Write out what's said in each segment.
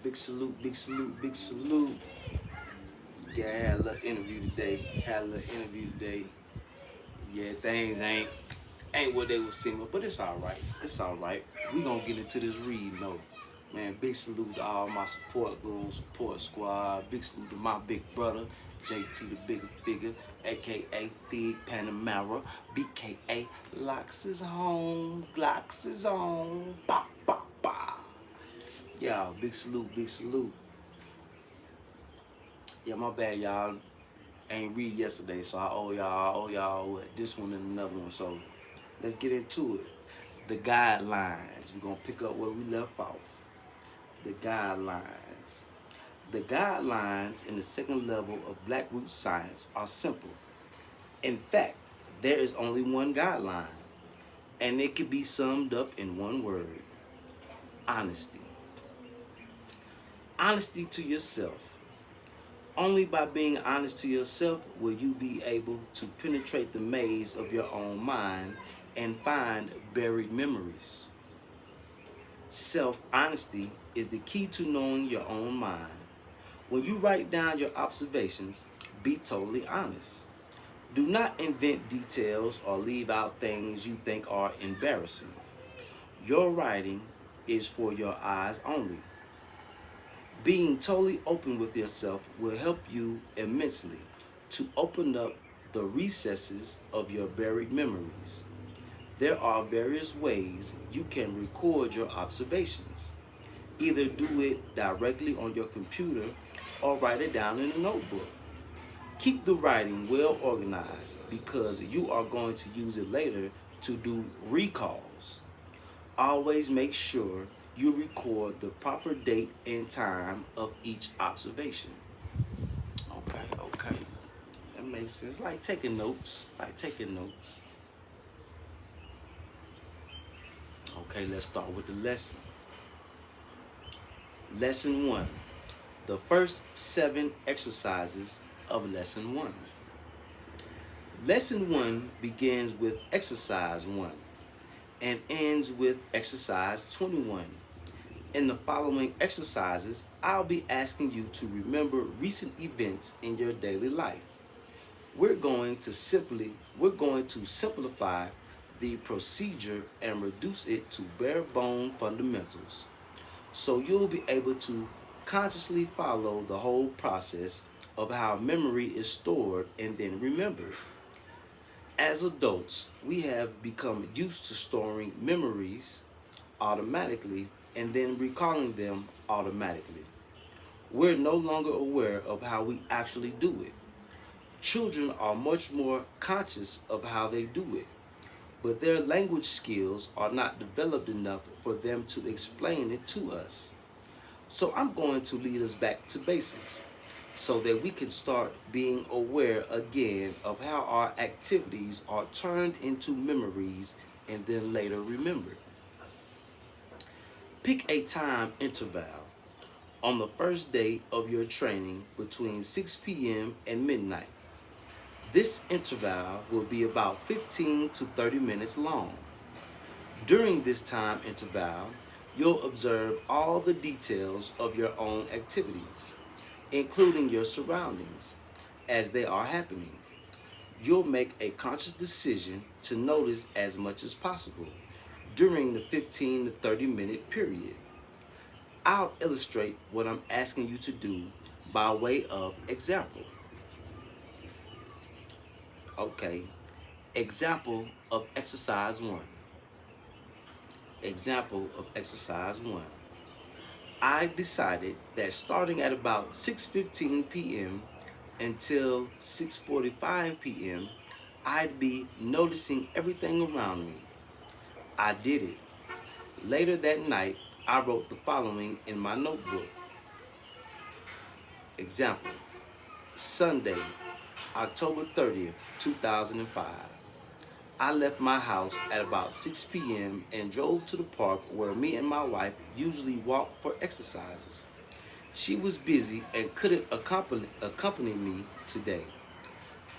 Big salute, big salute, big salute. Yeah, I had a little interview today. Yeah, things ain't what they was seeming, but it's all right. It's all right. We gonna get into this read though. Man, big salute to all my support goons, support squad. Big salute to my big brother, JT the bigger figure, aka Fig Panamera, BKA Locks is home, Glocks is on. Bah, bah, bah. Yeah, big salute, big salute. Yeah, my bad, y'all. Ain't read yesterday, so I owe y'all this one and another one. So let's get into it. The guidelines. We're gonna pick up where we left off. The guidelines. The guidelines in the second level of Black Root Science are simple. In fact, there is only one guideline, and it can be summed up in one word: honesty. Honesty to yourself. Only by being honest to yourself will you be able to penetrate the maze of your own mind and find buried memories. Self-honesty is the key to knowing your own mind. When you write down your observations, be totally honest. Do not invent details or leave out things you think are embarrassing. Your writing is for your eyes only. Being totally open with yourself will help you immensely to open up the recesses of your buried memories. There are various ways you can record your observations. Either do it directly on your computer or write it down in a notebook. Keep the writing well organized because you are going to use it later to do recalls. Always make sure you record the proper date and time of each observation. Okay. That makes sense. Like taking notes. Okay, let's start with the lesson. Lesson 1. The first 7 exercises of Lesson 1. Lesson 1 begins with Exercise 1 and ends with Exercise 21. In the following exercises, I'll be asking you to remember recent events in your daily life. We're going to simplify the procedure and reduce it to bare bone fundamentals. So you'll be able to consciously follow the whole process of how memory is stored and then remembered. As adults, we have become used to storing memories automatically and then recalling them automatically. We're no longer aware of how we actually do it. Children are much more conscious of how they do it, but their language skills are not developed enough for them to explain it to us. So I'm going to lead us back to basics so that we can start being aware again of how our activities are turned into memories and then later remembered. Pick a time interval on the first day of your training between 6 p.m. and midnight. This interval will be about 15 to 30 minutes long. During this time interval, you'll observe all the details of your own activities, including your surroundings, as they are happening. You'll make a conscious decision to notice as much as possible during the 15 to 30 minute period. I'll illustrate what I'm asking you to do by way of example. Okay, example of exercise 1. Example of exercise 1. I decided that starting at about 6:15 p.m. until 6:45 p.m., I'd be noticing everything around me. I did it. Later that night, I wrote the following in my notebook. Example, Sunday, October 30th, 2005. I left my house at about 6 p.m. and drove to the park where me and my wife usually walk for exercises. She was busy and couldn't accompany me today.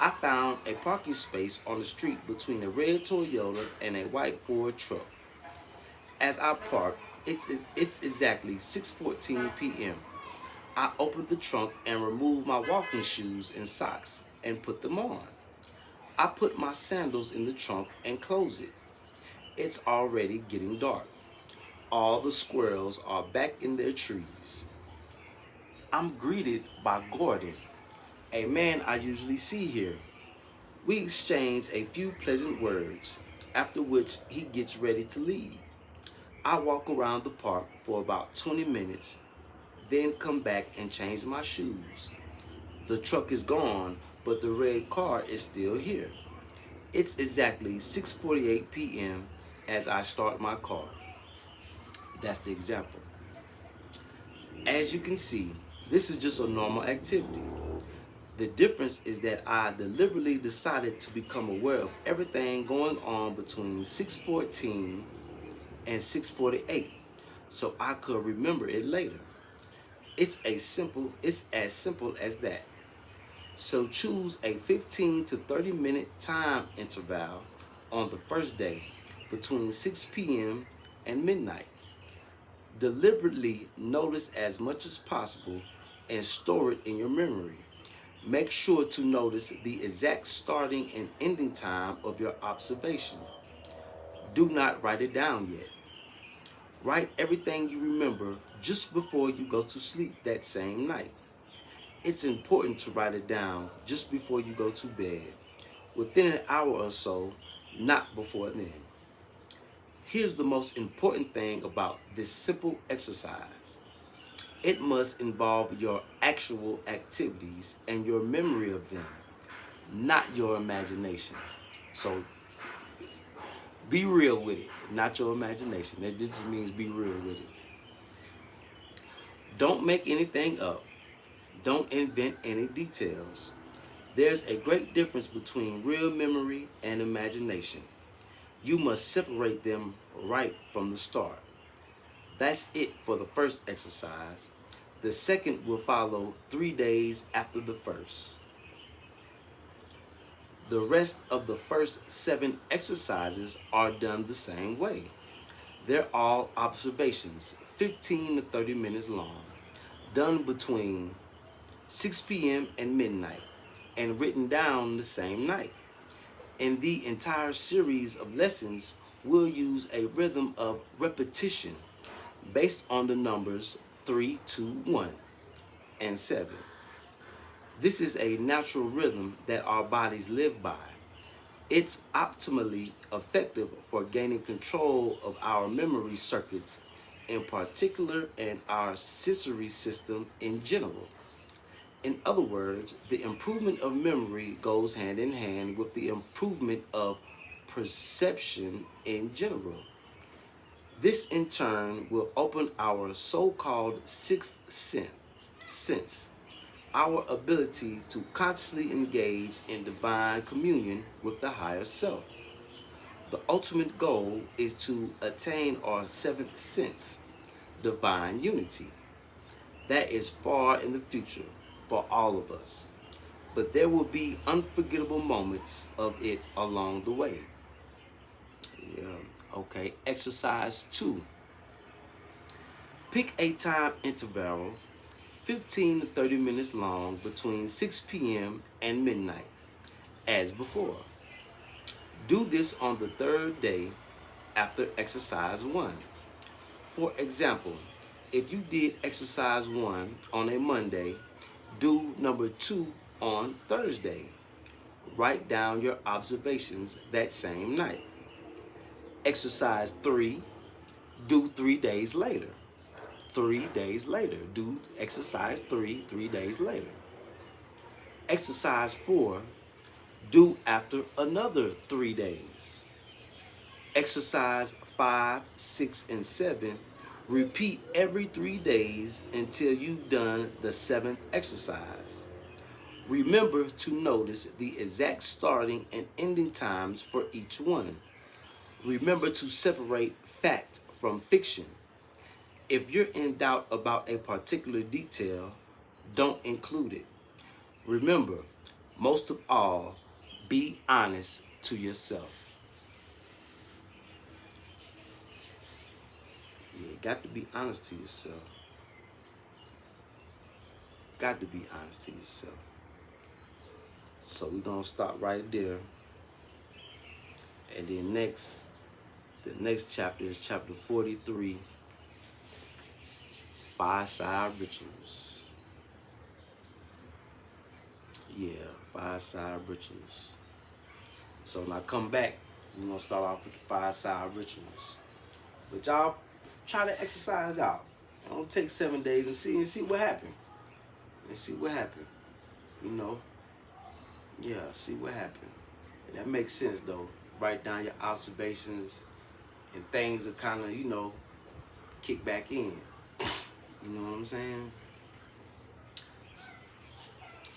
I found a parking space on the street between a red Toyota and a white Ford truck. As I parked, It's exactly 6:14 p.m. I opened the trunk and removed my walking shoes and socks and put them on. I put my sandals in the trunk and close it. It's already getting dark. All the squirrels are back in their trees. I'm greeted by Gordon, a man I usually see here. We exchange a few pleasant words, after which he gets ready to leave. I walk around the park for about 20 minutes, then come back and change my shoes. The truck is gone, but the red car is still here. It's exactly 6:48 p.m. as I start my car. That's the example. As you can see, this is just a normal activity. The difference is that I deliberately decided to become aware of everything going on between 6:14 and 6:48 so I could remember it later. It's as simple as that. So choose a 15 to 30 minute time interval on the first day between 6 p.m. and midnight. Deliberately notice as much as possible and store it in your memory. Make sure to notice the exact starting and ending time of your observation. Do not write it down yet. Write everything you remember just before you go to sleep that same night. It's important to write it down just before you go to bed, within an hour or so, not before then. Here's the most important thing about this simple exercise. It must involve your actual activities and your memory of them, not your imagination. So be real with it, not your imagination. That just means be real with it. Don't make anything up. Don't invent any details. There's a great difference between real memory and imagination. You must separate them right from the start. That's it for the first exercise. The second will follow 3 days after the first. The rest of the first 7 exercises are done the same way. They're all observations, 15 to 30 minutes long, done between 6 p.m. and midnight, and written down the same night. In the entire series of lessons, we'll use a rhythm of repetition based on the numbers 3, 2, 1, and 7. This is a natural rhythm that our bodies live by. It's optimally effective for gaining control of our memory circuits in particular and our sensory system in general. In other words, the improvement of memory goes hand in hand with the improvement of perception in general. This in turn will open our so-called sixth sense, our ability to consciously engage in divine communion with the higher self. The ultimate goal is to attain our seventh sense, divine unity. That is far in the future for all of us, but there will be unforgettable moments of it along the way. Yeah. Okay. Exercise 2. Pick a time interval 15 to 30 minutes long between 6 p.m. and midnight, as before. Do this on the third day after exercise 1. For example, if you did exercise 1 on a Monday, do number 2 on Thursday. Write down your observations that same night. Exercise 3, do 3 days later. 3 days later, do exercise 3 3 days later. Exercise 4, do after another 3 days. Exercise 5, 6, and 7, repeat every 3 days until you've done the 7th exercise. Remember to notice the exact starting and ending times for each one. Remember to separate fact from fiction. If you're in doubt about a particular detail, don't include it. Remember, most of all, be honest to yourself. Yeah, got to be honest to yourself. Got to be honest to yourself. So we're gonna stop right there. And then the next chapter is chapter 43, fireside rituals. Yeah, fireside rituals. So when I come back, we're gonna start off with the fireside rituals. But y'all try to exercise out. Don't take 7 days and see what happened. And see what happened. You know? Yeah, see what happened. That makes sense though. Write down your observations and things that kind of, kick back in. You know what I'm saying?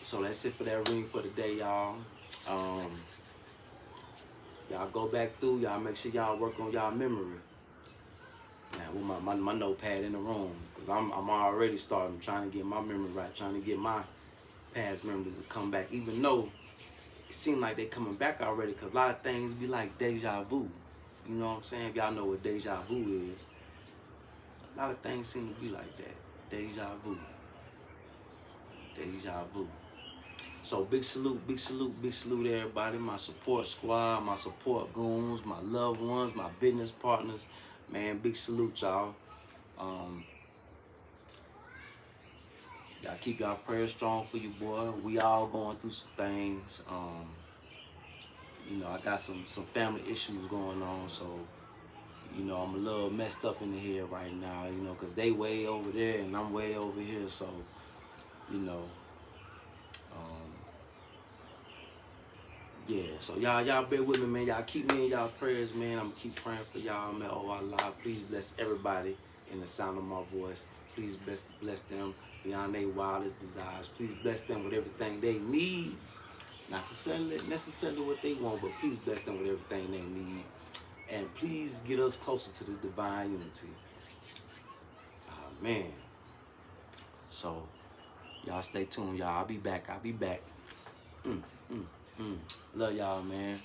So that's it for that reading for today, y'all. Y'all go back through. Y'all make sure y'all work on y'all memory. Now, with my notepad in the room, because I'm already starting trying to get my memory right, trying to get my past memories to come back, even though it seems like they coming back already, because a lot of things be like deja vu. You know what I'm saying? If y'all know what deja vu is, a lot of things seem to be like that. Deja vu. Deja vu. So big salute to everybody, my support squad, my support goons, my loved ones, my business partners. Man, big salute, y'all. Y'all keep y'all prayers strong for you, boy. We all going through some things. I got some family issues going on, so I'm a little messed up in the head right now, because they way over there and I'm way over here, so yeah, so y'all bear with me, man. Y'all keep me in y'all prayers, man. I'm gonna keep praying for y'all, man. Oh Allah, please bless everybody in the sound of my voice. Please bless them beyond their wildest desires. Please bless them with everything they need. Not necessarily what they want, but please bless them with everything they need. And please get us closer to this divine unity. Man. So y'all stay tuned, y'all. I'll be back. Love y'all, man.